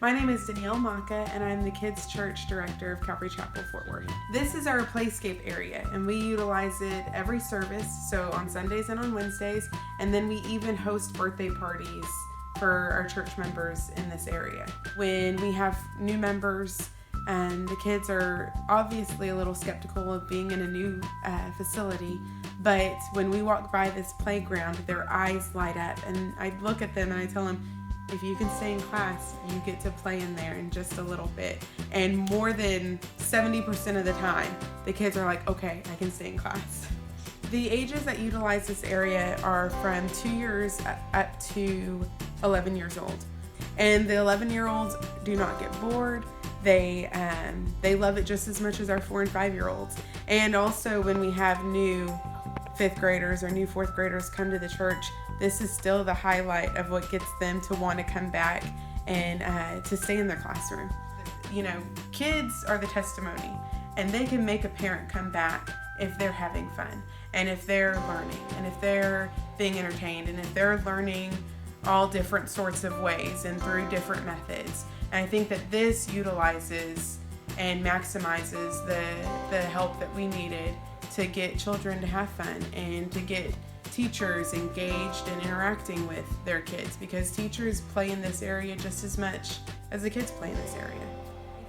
My name is Danielle Macha, and I'm the Kids Church Director of Calvary Chapel, Fort Worth. This is our playscape area, and we utilize it every service, so on Sundays and on Wednesdays, and then we even host birthday parties for our church members in this area. When we have new members, and the kids are obviously a little skeptical of being in a new facility, but when we walk by this playground, their eyes light up, and I look at them and I tell them, if you can stay in class, you get to play in there in just a little bit. And more than 70% of the time, the kids are like, okay, I can stay in class. The ages that utilize this area are from 2 years up to 11 years old. And the 11-year-olds do not get bored. They love it just as much as our 4 and 5-year-olds. And also when we have new 5th graders or new 4th graders come to the church, this is still the highlight of what gets them to want to come back and to stay in their classroom. You know, kids are the testimony, and they can make a parent come back if they're having fun, and if they're learning, and if they're being entertained, and if they're learning all different sorts of ways and through different methods. And I think that this utilizes and maximizes the help that we needed to get children to have fun and to get teachers engaged and interacting with their kids, because teachers play in this area just as much as the kids play in this area.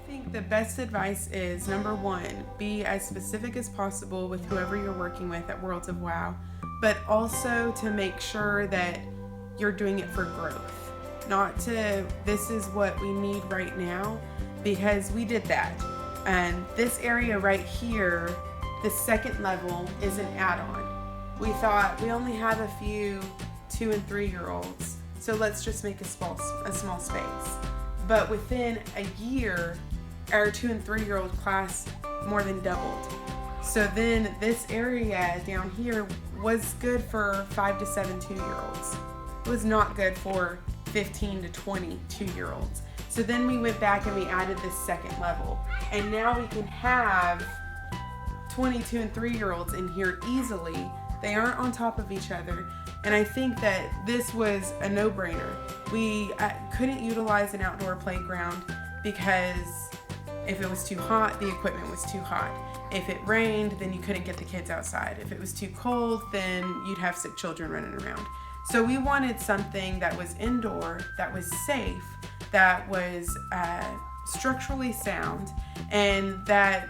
I think the best advice is, number one, be as specific as possible with whoever you're working with at Worlds of Wow, but also to make sure that you're doing it for growth, not to, this is what we need right now, because we did that. And this area right here, the second level, is an add-on. We thought we only have a few 2 and 3-year-olds, so let's just make a small space. But within a year, our 2 and 3-year-old class more than doubled. So then this area down here was good for 5 to 7 2-year-olds. It was not good for 15 to 20 2-year-olds. So then we went back and we added this second level, and now we can have 22 and 3-year-olds in here easily. They aren't on top of each other, and I think that this was a no-brainer. We couldn't utilize an outdoor playground because if it was too hot, the equipment was too hot. If it rained, then you couldn't get the kids outside. If it was too cold, then you'd have sick children running around. So we wanted something that was indoor, that was safe, that was structurally sound, and that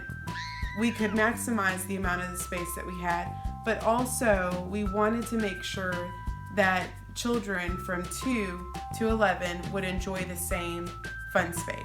we could maximize the amount of the space that we had. But also, we wanted to make sure that children from 2 to 11 would enjoy the same fun space.